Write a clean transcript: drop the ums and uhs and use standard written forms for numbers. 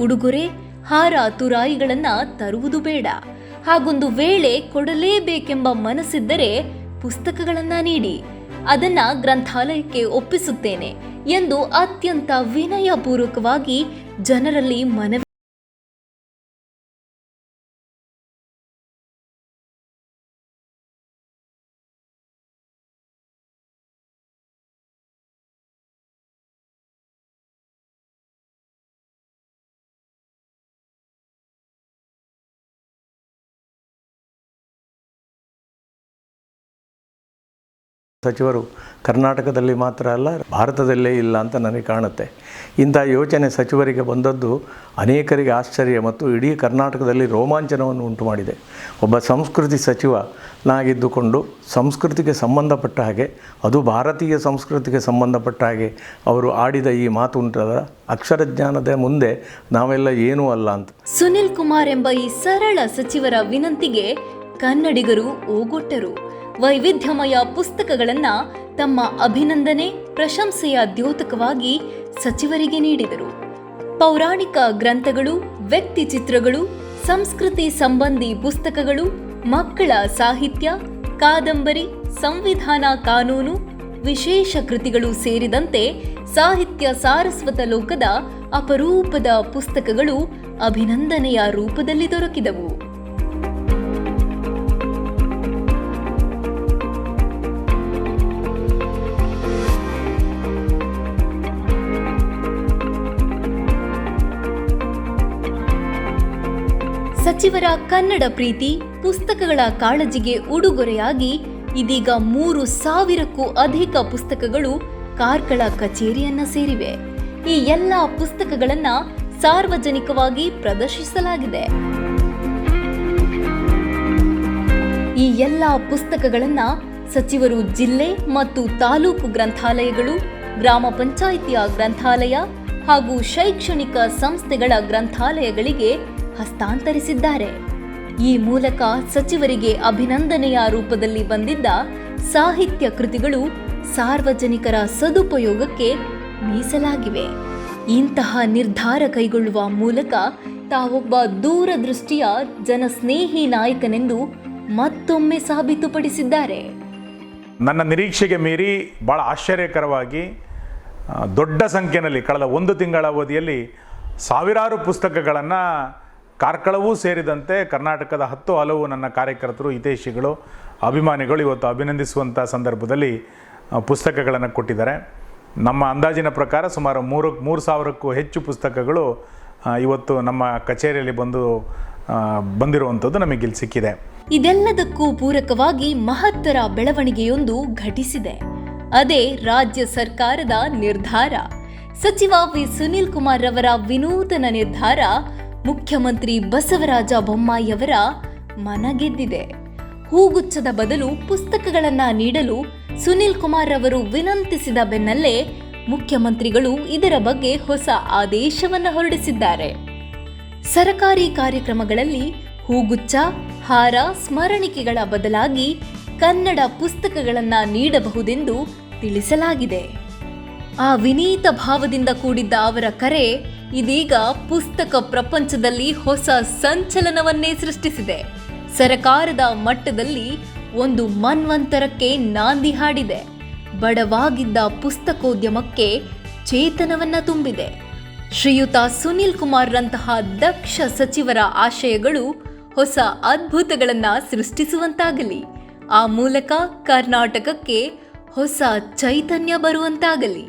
ಉಡುಗೊರೆ ಹಾರ ತುರಾಯಿಗಳನ್ನ ತರುವುದು ಬೇಡ. ಹಾಗೊಂದು ವೇಳೆ ಕೊಡಲೇಬೇಕೆಂಬ ಮನಸ್ಸಿದ್ದರೆ ಪುಸ್ತಕಗಳನ್ನ ನೀಡಿ, ಅದನ್ನ ಗ್ರಂಥಾಲಯಕ್ಕೆ ಒಪ್ಪಿಸುತ್ತೇನೆ ಎಂದು ಅತ್ಯಂತ ವಿನಯಪೂರ್ವಕವಾಗಿ ಜನರಲ್ಲಿ ಮನವಿ. ಸಚಿವರು ಕರ್ನಾಟಕದಲ್ಲಿ ಮಾತ್ರ ಅಲ್ಲ, ಭಾರತದಲ್ಲೇ ಇಲ್ಲ ಅಂತ ನನಗೆ ಕಾಣುತ್ತೆ. ಇಂಥ ಯೋಚನೆ ಸಚಿವರಿಗೆ ಬಂದದ್ದು ಅನೇಕರಿಗೆ ಆಶ್ಚರ್ಯ ಮತ್ತು ಇಡೀ ಕರ್ನಾಟಕದಲ್ಲಿ ರೋಮಾಂಚನವನ್ನು ಉಂಟು ಮಾಡಿದೆ. ಒಬ್ಬ ಸಂಸ್ಕೃತಿ ಸಚಿವನಾಗಿದ್ದುಕೊಂಡು ಸಂಸ್ಕೃತಿಗೆ ಸಂಬಂಧಪಟ್ಟ ಹಾಗೆ, ಅದು ಭಾರತೀಯ ಸಂಸ್ಕೃತಿಗೆ ಸಂಬಂಧಪಟ್ಟ ಹಾಗೆ ಅವರು ಆಡಿದ ಈ ಮಾತು ಉಂಟಲ್ಲ, ಅಕ್ಷರಜ್ಞಾನದ ಮುಂದೆ ನಾವೆಲ್ಲ ಏನೂ ಅಲ್ಲ ಅಂತ. ಸುನಿಲ್ ಕುಮಾರ್ ಎಂಬ ಈ ಸರಳ ಸಚಿವರ ವಿನಂತಿಗೆ ಕನ್ನಡಿಗರು ಓಗೊಟ್ಟರು. ವೈವಿಧ್ಯಮಯ ಪುಸ್ತಕಗಳನ್ನ ತಮ್ಮ ಅಭಿನಂದನೆ ಪ್ರಶಂಸೆಯ ದ್ಯೋತಕವಾಗಿ ಸಚಿವರಿಗೆ ನೀಡಿದರು. ಪೌರಾಣಿಕ ಗ್ರಂಥಗಳು, ವ್ಯಕ್ತಿ ಚಿತ್ರಗಳು, ಸಂಸ್ಕೃತಿ ಸಂಬಂಧಿ ಪುಸ್ತಕಗಳು, ಮಕ್ಕಳ ಸಾಹಿತ್ಯ, ಕಾದಂಬರಿ, ಸಂವಿಧಾನ ಕಾನೂನು, ವಿಶೇಷ ಕೃತಿಗಳು ಸೇರಿದಂತೆ ಸಾಹಿತ್ಯ ಸಾರಸ್ವತ ಲೋಕದ ಅಪರೂಪದ ಪುಸ್ತಕಗಳು ಅಭಿನಂದನೆಯ ರೂಪದಲ್ಲಿ ದೊರಕಿದವು. ಸಚಿವರ ಕನ್ನಡ ಪ್ರೀತಿ, ಪುಸ್ತಕಗಳ ಕಾಳಜಿಗೆ ಉಡುಗೊರೆಯಾಗಿ ಇದೀಗ 3,000ಕ್ಕೂ ಅಧಿಕ ಪುಸ್ತಕಗಳು ಕಾರ್ಕಳ ಕಚೇರಿಯನ್ನ ಸೇರಿವೆ. ಈ ಎಲ್ಲ ಪುಸ್ತಕಗಳನ್ನ ಸಾರ್ವಜನಿಕವಾಗಿ ಪ್ರದರ್ಶಿಸಲಾಗಿದೆ. ಈ ಎಲ್ಲ ಪುಸ್ತಕಗಳನ್ನ ಸಚಿವರು ಜಿಲ್ಲೆ ಮತ್ತು ತಾಲೂಕು ಗ್ರಂಥಾಲಯಗಳು, ಗ್ರಾಮ ಪಂಚಾಯಿತಿಯ ಗ್ರಂಥಾಲಯ ಹಾಗೂ ಶೈಕ್ಷಣಿಕ ಸಂಸ್ಥೆಗಳ ಗ್ರಂಥಾಲಯಗಳಿಗೆ ಹಸ್ತಾಂತರಿಸಿದ್ದಾರೆ. ಈ ಮೂಲಕ ಸಚಿವರಿಗೆ ಅಭಿನಂದನೆಯ ರೂಪದಲ್ಲಿ ಬಂದಿದ್ದ ಸಾಹಿತ್ಯ ಕೃತಿಗಳು ಸಾರ್ವಜನಿಕರ ಸದುಪಯೋಗಕ್ಕೆ ಮೀಸಲಾಗಿವೆ. ಇಂತಹ ನಿರ್ಧಾರ ಕೈಗೊಳ್ಳುವ ಮೂಲಕ ತಾವೊಬ್ಬ ದೂರದೃಷ್ಟಿಯ ಜನಸ್ನೇಹಿ ನಾಯಕನೆಂದು ಮತ್ತೊಮ್ಮೆ ಸಾಬೀತುಪಡಿಸಿದ್ದಾರೆ. ನನ್ನ ನಿರೀಕ್ಷೆಗೆ ಮೀರಿ ಭಾಳ ಆಶ್ಚರ್ಯಕರವಾಗಿ ದೊಡ್ಡ ಸಂಖ್ಯೆಯಲ್ಲಿ ಕಳೆದ 1 ತಿಂಗಳ ಅವಧಿಯಲ್ಲಿ ಸಾವಿರಾರು ಪುಸ್ತಕಗಳನ್ನು ಕಾರ್ಕಳವೂ ಸೇರಿದಂತೆ ಕರ್ನಾಟಕದ 10 ಹಲವು ನನ್ನ ಕಾರ್ಯಕರ್ತರು, ಹಿತೈಷಿಗಳು, ಅಭಿಮಾನಿಗಳು ಇವತ್ತು ಅಭಿನಂದಿಸುವಂಥ ಸಂದರ್ಭದಲ್ಲಿ ಪುಸ್ತಕಗಳನ್ನು ಕೊಟ್ಟಿದ್ದಾರೆ. ನಮ್ಮ ಅಂದಾಜಿನ ಪ್ರಕಾರ ಸುಮಾರು 3,000ಕ್ಕೂ ಹೆಚ್ಚು ಪುಸ್ತಕಗಳು ಇವತ್ತು ನಮ್ಮ ಕಚೇರಿಯಲ್ಲಿ ಬಂದಿರುವಂಥದ್ದು ನಮಗೆ ಇಲ್ಲಿ ಸಿಕ್ಕಿದೆ. ಇದೆಲ್ಲದಕ್ಕೂ ಪೂರಕವಾಗಿ ಮಹತ್ತರ ಬೆಳವಣಿಗೆಯೊಂದು ಘಟಿಸಿದೆ. ಅದೇ ರಾಜ್ಯ ಸರ್ಕಾರದ ನಿರ್ಧಾರ. ಸಚಿವ ವಿ ಸುನಿಲ್ ಕುಮಾರ್ ರವರ ವಿನೂತನ ನಿರ್ಧಾರ ಮುಖ್ಯಮಂತ್ರಿ ಬಸವರಾಜ ಬೊಮ್ಮಾಯಿಯವರ ಮನಗೆದ್ದಿದೆ. ಹೂಗುಚ್ಛದ ಬದಲು ಪುಸ್ತಕಗಳನ್ನ ನೀಡಲು ಸುನಿಲ್ ಕುಮಾರ್ ರವರು ವಿನಂತಿಸಿದ ಬೆನ್ನಲ್ಲೇ ಮುಖ್ಯಮಂತ್ರಿಗಳು ಇದರ ಬಗ್ಗೆ ಹೊಸ ಆದೇಶವನ್ನು ಹೊರಡಿಸಿದ್ದಾರೆ. ಸರಕಾರಿ ಕಾರ್ಯಕ್ರಮಗಳಲ್ಲಿ ಹೂಗುಚ್ಛ, ಹಾರ, ಸ್ಮರಣಿಕೆಗಳ ಬದಲಾಗಿ ಕನ್ನಡ ಪುಸ್ತಕಗಳನ್ನ ನೀಡಬಹುದೆಂದು ತಿಳಿಸಲಾಗಿದೆ. ಆ ವಿನೀತ ಭಾವದಿಂದ ಕೂಡಿದ್ದ ಅವರ ಕರೆ ಇದೀಗ ಪುಸ್ತಕ ಪ್ರಪಂಚದಲ್ಲಿ ಹೊಸ ಸಂಚಲನವನ್ನೇ ಸೃಷ್ಟಿಸಿದೆ. ಸರಕಾರದ ಮಟ್ಟದಲ್ಲಿ ಒಂದು ಮನ್ವಂತರಕ್ಕೆ ನಾಂದಿ ಹಾಡಿದೆ. ಬಡವಾಗಿದ್ದ ಪುಸ್ತಕೋದ್ಯಮಕ್ಕೆ ಚೇತನವನ್ನ ತುಂಬಿದೆ. ಶ್ರೀಯುತ ಸುನಿಲ್ ಕುಮಾರ್ ರಂತಹ ದಕ್ಷ ಸಚಿವರ ಆಶಯಗಳು ಹೊಸ ಅದ್ಭುತಗಳನ್ನ ಸೃಷ್ಟಿಸುವಂತಾಗಲಿ. ಆ ಮೂಲಕ ಕರ್ನಾಟಕಕ್ಕೆ ಹೊಸ ಚೈತನ್ಯ ಬರುವಂತಾಗಲಿ.